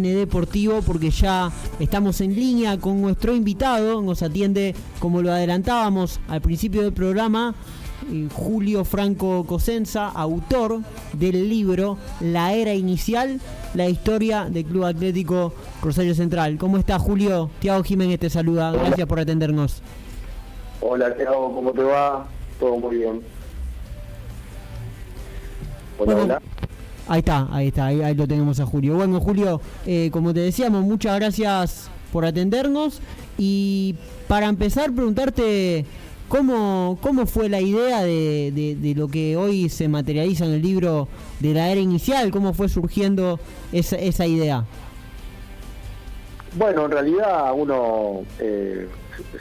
Deportivo, porque ya estamos en línea con nuestro invitado. Nos atiende, como lo adelantábamos al principio del programa, Julio Franco Cosenza, autor del libro La Era Inicial, la historia del Club Atlético Rosario Central. ¿Cómo está, Julio? Tiago Jiménez te saluda, gracias por atendernos. Hola, Tiago, ¿cómo te va? Todo muy bien. Hola, Bueno, hola. Ahí lo tenemos a Julio. Bueno, Julio, como te decíamos, muchas gracias por atendernos. Y para empezar, preguntarte cómo fue la idea de lo que hoy se materializa en el libro de la era inicial, cómo fue surgiendo esa idea. Bueno, en realidad uno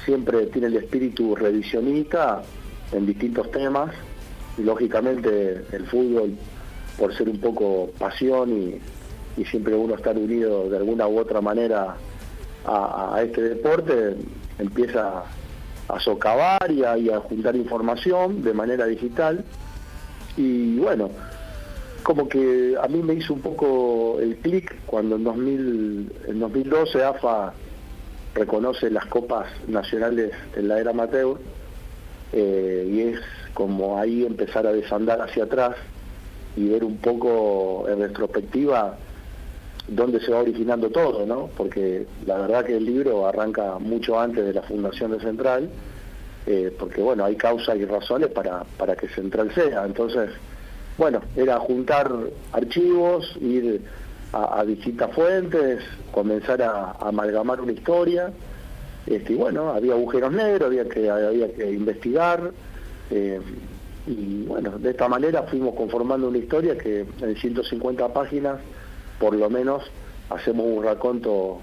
siempre tiene el espíritu revisionista en distintos temas, y lógicamente el fútbol, por ser un poco pasión y siempre uno estar unido de alguna u otra manera a este deporte, empieza a socavar y a juntar información de manera digital. Y bueno, como que a mí me hizo un poco el clic cuando en 2012 AFA reconoce las copas nacionales en la era amateur, y es como ahí empezar a desandar hacia atrás y ver un poco en retrospectiva dónde se va originando todo, ¿no? Porque la verdad que el libro arranca mucho antes de la fundación de Central, porque bueno, hay causas y razones para que Central sea. Entonces, bueno, era juntar archivos, ir a distintas fuentes, comenzar a amalgamar una historia, y bueno, había agujeros negros, había que investigar, y bueno, de esta manera fuimos conformando una historia que en 150 páginas, por lo menos, hacemos un raconto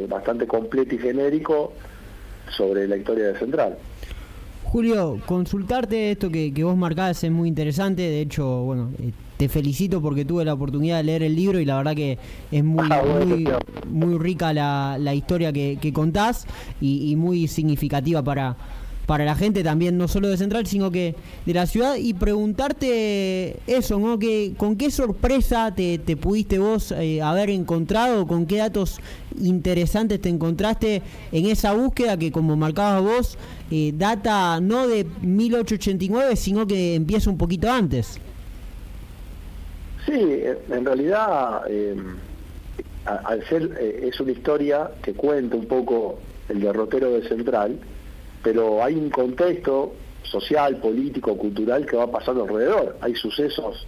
bastante completo y genérico sobre la historia de Central. Julio, consultarte esto que vos marcás es muy interesante. De hecho, bueno, te felicito porque tuve la oportunidad de leer el libro y la verdad que es muy rica la historia que contás y muy significativa para la gente también, no solo de Central, sino que de la ciudad. Y preguntarte eso, ¿no? ¿Con qué sorpresa te pudiste vos haber encontrado? ¿Con qué datos interesantes te encontraste en esa búsqueda que, como marcabas vos, data no de 1889, sino que empieza un poquito antes? Sí, en realidad, al ser es una historia que cuenta un poco el derrotero de Central, pero hay un contexto social, político, cultural que va pasando alrededor. Hay sucesos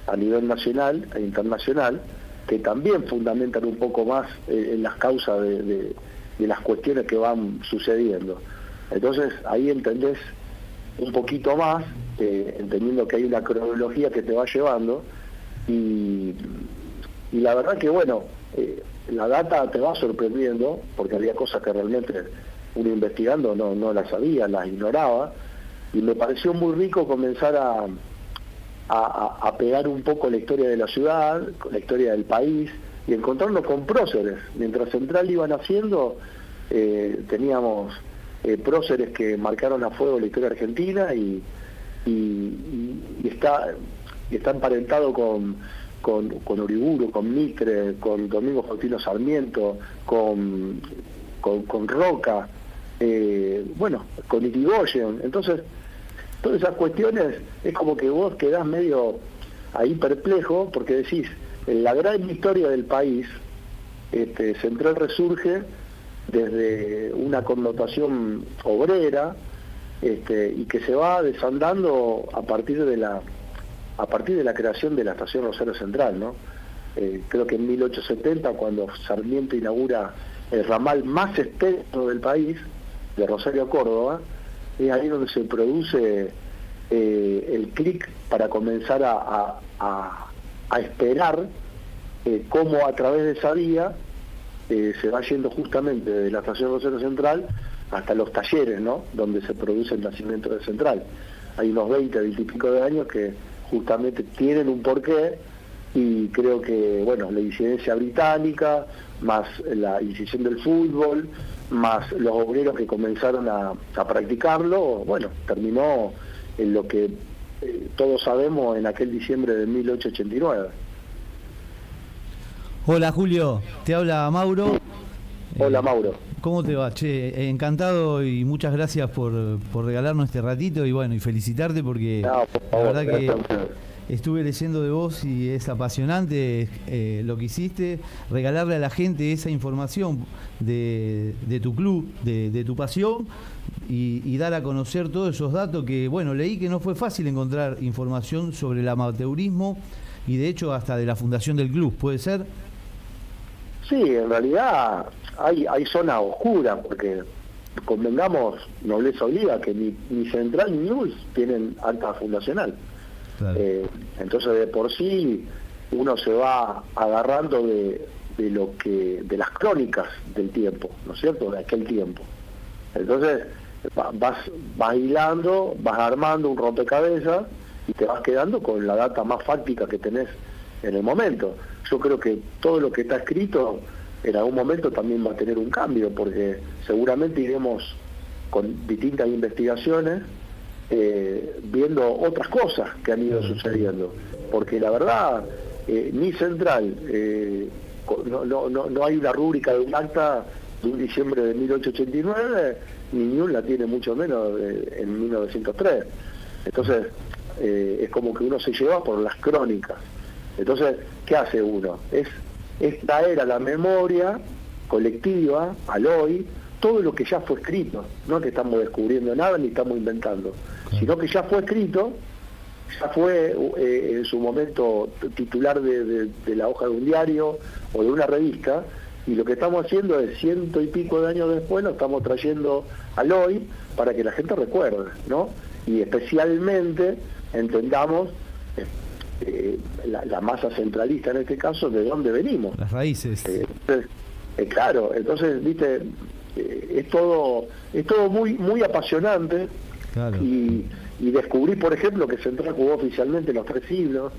a nivel nacional e internacional que también fundamentan un poco más en las causas de las cuestiones que van sucediendo. Entonces ahí entendés un poquito más, entendiendo que hay una cronología que te va llevando, y la verdad que bueno, la data te va sorprendiendo, porque había cosas que realmente uno investigando no las sabía, las ignoraba, y me pareció muy rico comenzar a pegar un poco la historia de la ciudad, la historia del país, y encontrarnos con próceres. Mientras Central iba naciendo, teníamos próceres que marcaron a fuego la historia argentina y está emparentado con Uriburu, con Mitre, con Domingo Faustino Sarmiento, con Roca, bueno, con Irigoyen. Entonces, todas esas cuestiones es como que vos quedás medio ahí perplejo, porque decís, en la gran historia del país, Central resurge desde una connotación obrera, y que se va desandando a partir de la creación de la estación Rosario Central, ¿no? Creo que en 1870, cuando Sarmiento inaugura el ramal más extenso del país, de Rosario a Córdoba, es ahí donde se produce el clic para comenzar a esperar cómo a través de esa vía se va yendo justamente de la estación Rosario Central hasta los talleres, ¿no?, donde se produce el nacimiento de Central. Hay unos 20 y pico de años que justamente tienen un porqué, y creo que, bueno, la incidencia británica, más la incisión del fútbol, más los obreros que comenzaron a practicarlo, bueno, terminó en lo que todos sabemos en aquel diciembre de 1889. Hola Julio, te habla Mauro. Hola Mauro. ¿Cómo te va? Che, encantado y muchas gracias por regalarnos este ratito y bueno, y felicitarte porque No, por favor, la verdad que gracias. estuve leyendo de vos y es apasionante lo que hiciste, regalarle a la gente esa información de tu club, de tu pasión y dar a conocer todos esos datos que, bueno, leí que no fue fácil encontrar información sobre el amateurismo y de hecho hasta de la fundación del club, ¿puede ser? Sí, en realidad hay zonas oscuras, porque convengamos, nobleza obliga, que ni Central ni News tienen acta fundacional. Claro. Entonces de por sí uno se va agarrando de las crónicas del tiempo, ¿no es cierto?, de aquel tiempo. Entonces vas hilando, vas armando un rompecabezas y te vas quedando con la data más fáctica que tenés en el momento. Yo creo que todo lo que está escrito en algún momento también va a tener un cambio, porque seguramente iremos con distintas investigaciones viendo otras cosas que han ido sucediendo, porque la verdad ni Central no hay una rúbrica de un acta de un diciembre de 1889, ni Newell la tiene mucho menos en 1903. Entonces es como que uno se lleva por las crónicas. Entonces, ¿qué hace uno? Es traer a la memoria colectiva, al hoy, todo lo que ya fue escrito. No que estamos descubriendo nada ni estamos inventando, sino que ya fue escrito, ya fue en su momento titular de la hoja de un diario o de una revista, y lo que estamos haciendo es 100 y pico de años después lo estamos trayendo al hoy para que la gente recuerde, ¿no? Y especialmente entendamos la masa centralista en este caso, de dónde venimos. Las raíces. Claro, entonces, viste, es todo muy apasionante. Claro. Y descubrí, por ejemplo, que Central jugó oficialmente los 3 siglos,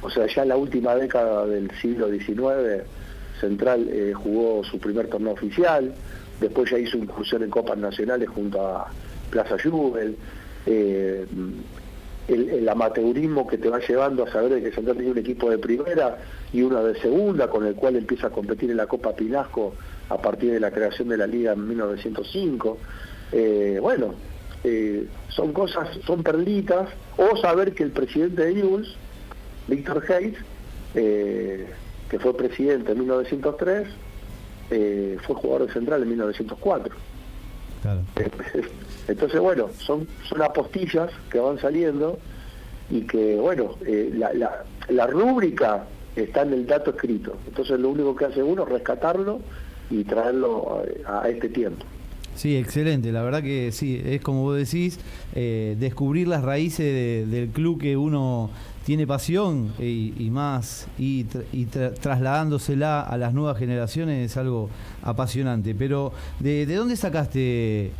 o sea, ya en la última década del siglo XIX, Central jugó su primer torneo oficial, después ya hizo incursión en copas nacionales junto a Plaza Jubel. El amateurismo que te va llevando a saber de que Central tiene un equipo de primera y uno de segunda, con el cual empieza a competir en la Copa Pinasco a partir de la creación de la liga en 1905. Son cosas, son perlitas, o saber que el presidente de Newell's, Víctor Hayes, que fue presidente en 1903, fue jugador de Central en 1904. Claro. Entonces, bueno, son apostillas que van saliendo y que, bueno, la rúbrica está en el dato escrito. Entonces lo único que hace uno es rescatarlo y traerlo a este tiempo. Sí, excelente, la verdad que sí, es como vos decís, descubrir las raíces del club que uno tiene pasión y más, trasladándosela a las nuevas generaciones es algo apasionante. Pero, ¿de dónde sacaste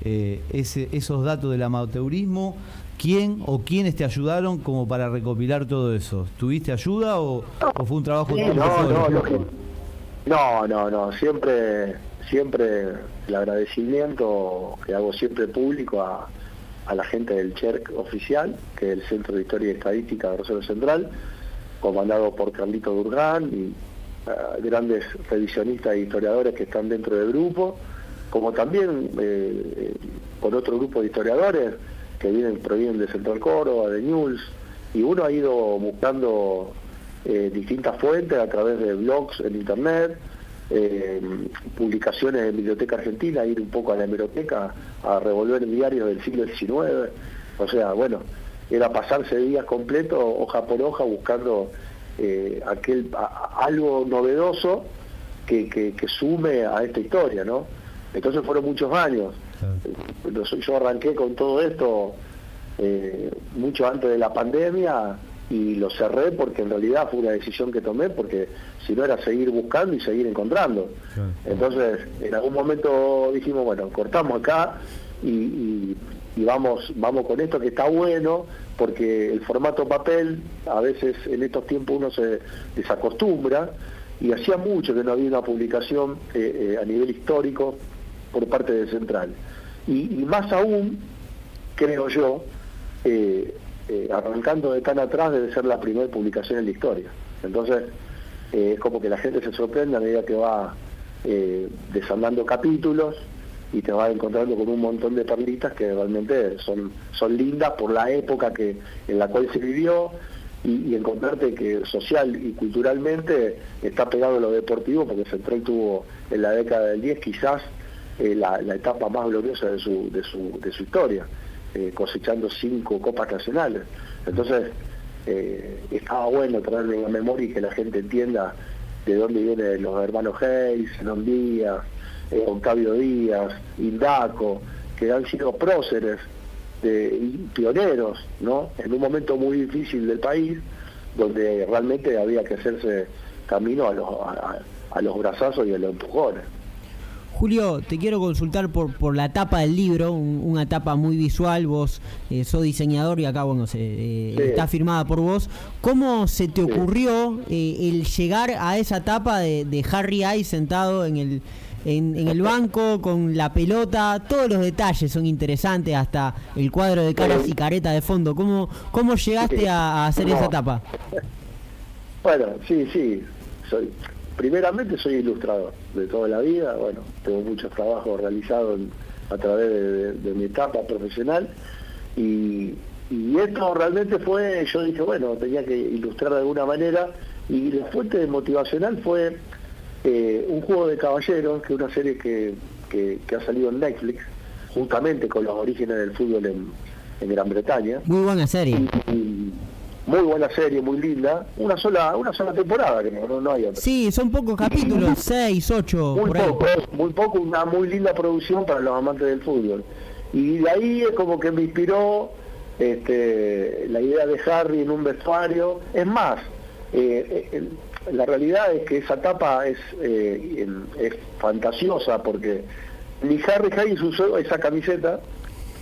esos datos del amateurismo? ¿Quién o quiénes te ayudaron como para recopilar todo eso? ¿Tuviste ayuda o fue un trabajo tuyo? No, siempre el agradecimiento que hago siempre público a la gente del CHERC oficial, que es el Centro de Historia y Estadística de Rosario Central, comandado por Carlito Durgán y grandes revisionistas e historiadores que están dentro del grupo, como también con otro grupo de historiadores que provienen de Central Córdoba, de Newell's, y uno ha ido buscando distintas fuentes a través de blogs en internet, publicaciones en Biblioteca Argentina, ir un poco a la hemeroteca a revolver diarios del siglo XIX. O sea, bueno, era pasarse días completos, hoja por hoja, buscando algo novedoso que sume a esta historia, ¿no? Entonces fueron muchos años. Yo arranqué con todo esto mucho antes de la pandemia y lo cerré porque en realidad fue una decisión que tomé, porque si no era seguir buscando y seguir encontrando. Entonces en algún momento dijimos, bueno, cortamos acá y vamos con esto, que está bueno, porque el formato papel a veces en estos tiempos uno se desacostumbra, y hacía mucho que no había una publicación a nivel histórico por parte de Central, y más aún, creo yo, arrancando de tan atrás, debe ser la primera publicación en la historia. Entonces es como que la gente se sorprende a medida que va desandando capítulos y te vas encontrando con un montón de perlitas que realmente son lindas por la época en la cual se vivió, y encontrarte que social y culturalmente está pegado a lo deportivo, porque Central tuvo en la década del 10 quizás la etapa más gloriosa de su historia, cosechando 5 copas nacionales. Entonces estaba bueno traerle en la memoria y que la gente entienda de dónde vienen los hermanos Hayes, Zenón Díaz, Octavio Díaz, Indaco, que han sido próceres y pioneros, ¿no? En un momento muy difícil del país, donde realmente había que hacerse camino a los brazazos y a los empujones. Julio, te quiero consultar por la tapa del libro, una tapa muy visual. Vos sos diseñador y acá, bueno, sí, está firmada por vos. ¿Cómo se te ocurrió el llegar a esa tapa de Harry Ice sentado en el banco con la pelota? Todos los detalles son interesantes, hasta el cuadro de caras y careta de fondo. ¿Cómo llegaste a hacer esa tapa? Bueno, sí, primeramente soy ilustrador de toda la vida. Bueno, tengo muchos trabajos realizados a través de mi etapa profesional, y esto realmente fue, yo dije, bueno, tenía que ilustrar de alguna manera, y la fuente motivacional fue un juego de caballeros, que es una serie que ha salido en Netflix, justamente con los orígenes del fútbol en Gran Bretaña. Muy buena serie. Muy buena serie, muy linda. Una sola temporada, que no hay otra. Sí, son pocos capítulos, 6, 8. Muy poco, una muy linda producción para los amantes del fútbol. Y de ahí es como que me inspiró la idea de Harry en un vestuario. Es más, la realidad es que esa tapa es fantasiosa, porque ni Harry Hayes usó esa camiseta,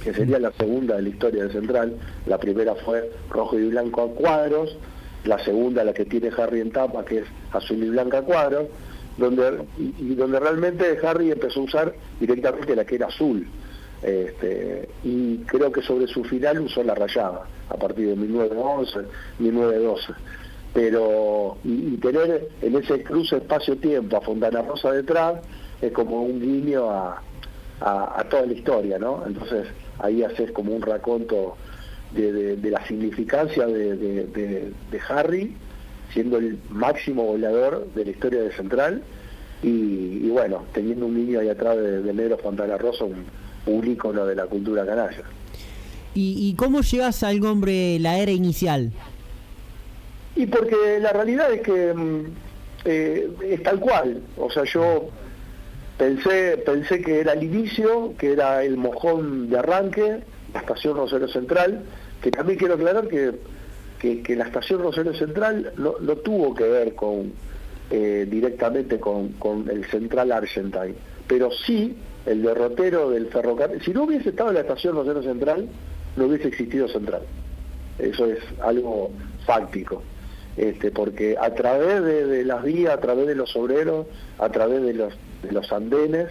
que sería la segunda de la historia de Central. La primera fue rojo y blanco a cuadros, la segunda, la que tiene Harry en tapa, que es azul y blanca a cuadros, donde realmente Harry empezó a usar directamente la que era azul, y creo que sobre su final usó la rayada, a partir de 1911, 1912. Pero y tener en ese cruce espacio-tiempo a Fontana Rosa detrás es como un guiño a toda la historia, ¿no? Entonces ahí haces como un raconto de la significancia de Harry siendo el máximo goleador de la historia de Central, y bueno, teniendo un niño ahí atrás de Negro Fontana Rosa, un ícono de la cultura canalla. ¿Y cómo llegas al nombre La Era Inicial? Y porque la realidad es que es tal cual. O sea, yo pensé que era el inicio, que era el mojón de arranque, la estación Rosario Central, que también quiero aclarar que la estación Rosario Central no tuvo que ver directamente con el Central Argentine, pero sí el derrotero del ferrocarril. Si no hubiese estado en la estación Rosario Central, no hubiese existido Central. Eso es algo fáctico. Porque a través de las vías, a través de los obreros, a través de los andenes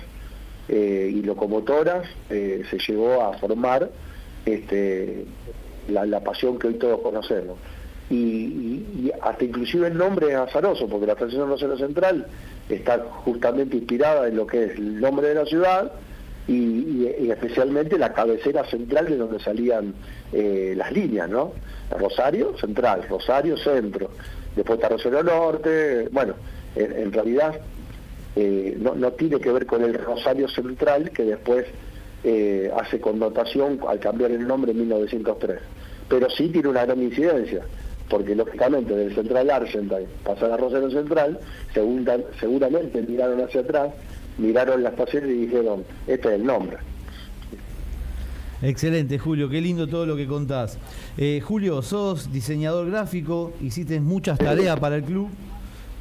y locomotoras, se llegó a formar la pasión que hoy todos conocemos. Y hasta inclusive el nombre es azaroso, porque la estación Rosario Central está justamente inspirada en lo que es el nombre de la ciudad, y especialmente la cabecera central de donde salían las líneas, ¿no? Rosario Central, Rosario Centro, después está Rosario Norte. Bueno, en realidad no tiene que ver con el Rosario Central, que después hace connotación al cambiar el nombre en 1903, pero sí tiene una gran incidencia, porque lógicamente del Central Argentine pasar a Rosario Central, seguramente miraron hacia atrás, miraron la estación y dijeron, este es el nombre. Excelente, Julio, qué lindo todo lo que contás. Julio, sos diseñador gráfico, hiciste muchas tareas para el club,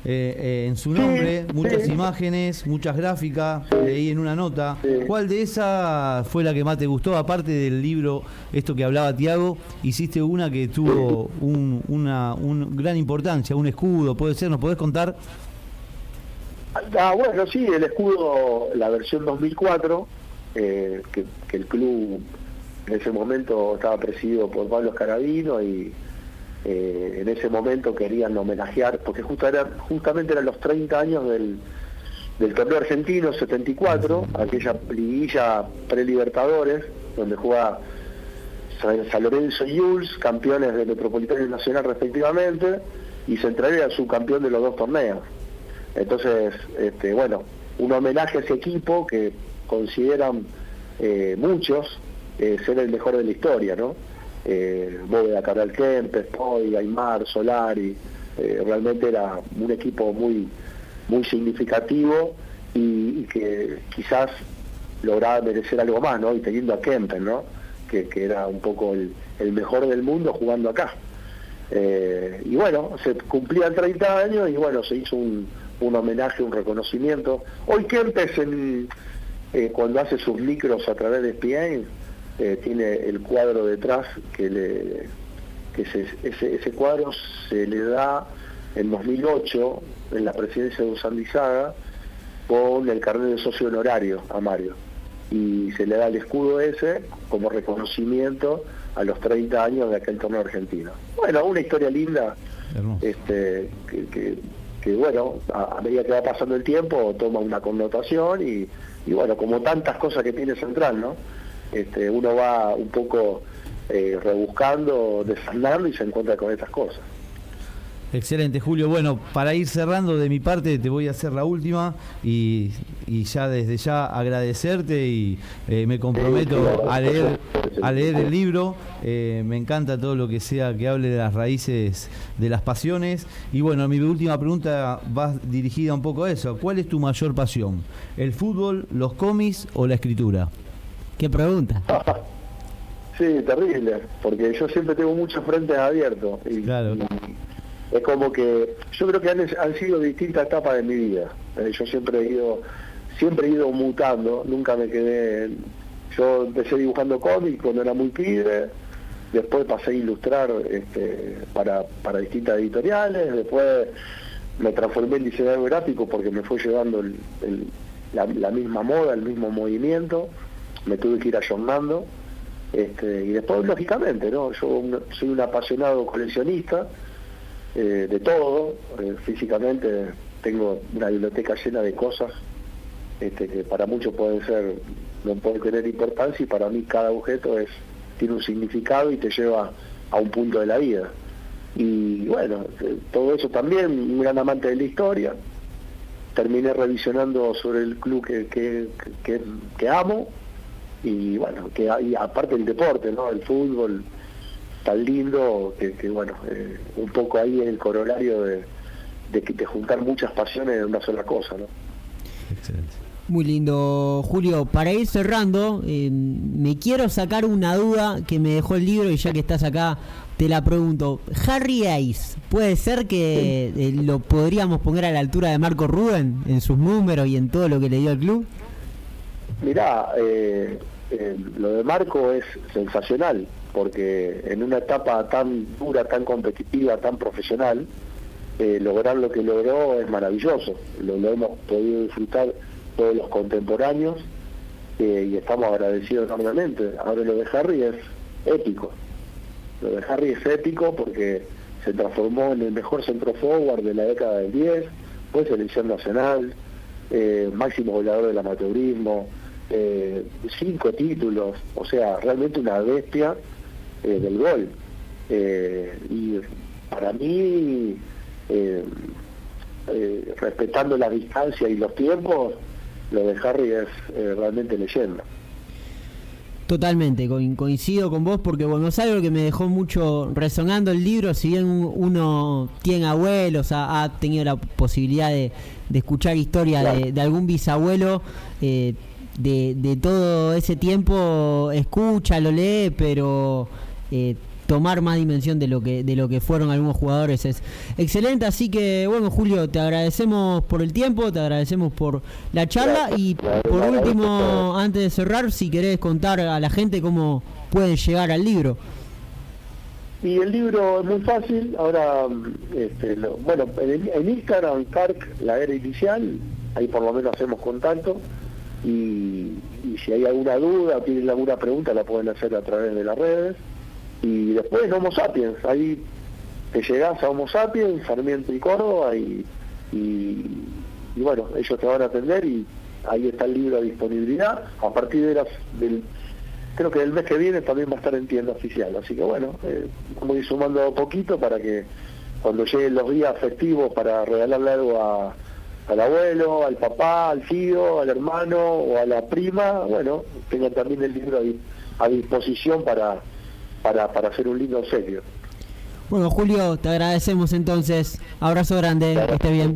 en su nombre, muchas imágenes, muchas gráficas, leí en una nota. ¿Cuál de esas fue la que más te gustó? Aparte del libro, esto que hablaba Tiago, hiciste una que tuvo una gran importancia, un escudo, ¿puede ser? ¿Nos podés contar? Bueno, sí, el escudo, la versión 2004, que el club en ese momento estaba presidido por Pablo Scarabino, y En ese momento querían homenajear, porque justamente eran los 30 años del torneo argentino 74, aquella liguilla pre-Libertadores, donde jugaba San Lorenzo y Newell's, campeones de Metropolitano y Nacional respectivamente, y Central era subcampeón de los dos torneos. Entonces, bueno, un homenaje a ese equipo que consideran muchos ser el mejor de la historia, ¿no? Bóveda, Cabral Kempes, Poi, Aymar, Solari, realmente era un equipo muy significativo y que quizás lograba merecer algo más, ¿no? Y teniendo a Kempes, ¿no? Que era un poco el mejor del mundo jugando acá. Y bueno, se cumplían 30 años y bueno, se hizo un homenaje, un reconocimiento. Hoy Kempes, cuando hace sus micros a través de ESPN, tiene el cuadro detrás ese cuadro se le da en 2008 en la presidencia de Usandizaga con el carnet de socio honorario a Mario, y se le da el escudo ese como reconocimiento a los 30 años de aquel torneo argentino. Bueno, una historia linda, que bueno, a medida que va pasando el tiempo toma una connotación y bueno, como tantas cosas que tiene Central, ¿no? Uno va un poco rebuscando, desandando y se encuentra con estas cosas. Excelente, Julio. Bueno, para ir cerrando de mi parte, te voy a hacer la última y ya desde ya agradecerte y me comprometo a leer el libro. Me encanta todo lo que sea que hable de las raíces de las pasiones. Y bueno, mi última pregunta va dirigida un poco a eso. ¿Cuál es tu mayor pasión? ¿El fútbol, los cómics o la escritura? ¿Qué pregunta? Sí, terrible, porque yo siempre tengo muchos frentes abiertos. Claro. Es como que yo creo que han sido distintas etapas de mi vida. Yo siempre he ido mutando, nunca me quedé. Yo empecé dibujando cómics cuando era muy pibe, después pasé a ilustrar para distintas editoriales, después me transformé en diseñador gráfico porque me fue llevando la misma moda, el mismo movimiento, me tuve que ir ayornando, y después lógicamente, ¿no? Yo soy un apasionado coleccionista de todo, físicamente tengo una biblioteca llena de cosas que para muchos no pueden tener importancia, y para mí cada objeto tiene un significado y te lleva a un punto de la vida. Y bueno, todo eso también, un gran amante de la historia. Terminé revisionando sobre el club que amo, y bueno, y aparte el deporte, ¿no? El fútbol tan lindo que bueno, un poco ahí es el corolario de juntar muchas pasiones en una sola cosa, ¿no? Excelente. Muy lindo, Julio. Para ir cerrando, me quiero sacar una duda que me dejó el libro, y ya que estás acá te la pregunto. Harry Ace, ¿puede ser que lo podríamos poner a la altura de Marco Rubén en sus números y en todo lo que le dio al club? Mirá, lo de Marco es sensacional, porque en una etapa tan dura, tan competitiva, tan profesional, lograr lo que logró es maravilloso. Lo hemos podido disfrutar todos los contemporáneos, y estamos agradecidos enormemente. Ahora lo de Harry es épico. Lo de Harry es épico porque se transformó en el mejor centro forward de la década del 10, fue selección nacional, máximo goleador del amateurismo, 5 títulos, o sea, realmente una bestia del gol. Y para mí, respetando la distancia y los tiempos, lo de Harry es realmente leyenda. Totalmente, coincido con vos, porque bueno, es algo que me dejó mucho resonando el libro. Si bien uno tiene abuelos, ha tenido la posibilidad de escuchar historia de algún bisabuelo, de todo ese tiempo escucha, lo lee, pero tomar más dimensión de lo que fueron algunos jugadores es excelente. Así que bueno, Julio, te agradecemos por el tiempo, te agradecemos por la charla, y por último, antes de cerrar, si querés contar a la gente cómo pueden llegar al libro. Y el libro es muy fácil. Ahora, bueno, en Instagram, Carc, la era inicial, ahí por lo menos hacemos contacto, y si hay alguna duda o tienen alguna pregunta la pueden hacer a través de las redes. Y después Homo Sapiens, ahí te llegás a Homo Sapiens, Sarmiento y Córdoba, y bueno, ellos te van a atender, y ahí está el libro a disponibilidad. A partir creo que el mes que viene también va a estar en tienda oficial, así que bueno, vamos a ir sumando poquito para que cuando lleguen los días festivos para regalarle algo al abuelo, al papá, al tío, al hermano o a la prima, bueno, tengan también el libro a disposición para hacer un lindo obsequio. Bueno, Julio, te agradecemos entonces. Abrazo grande, que esté bien.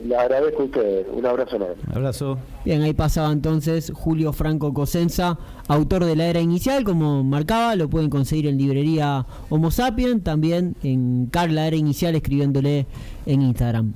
Le agradezco a ustedes, un abrazo enorme. Abrazo. Bien, ahí pasaba entonces Julio Franco Cosenza, autor de La Era Inicial, como marcaba, lo pueden conseguir en librería Homo Sapien, también en Carl La Era Inicial, escribiéndole en Instagram.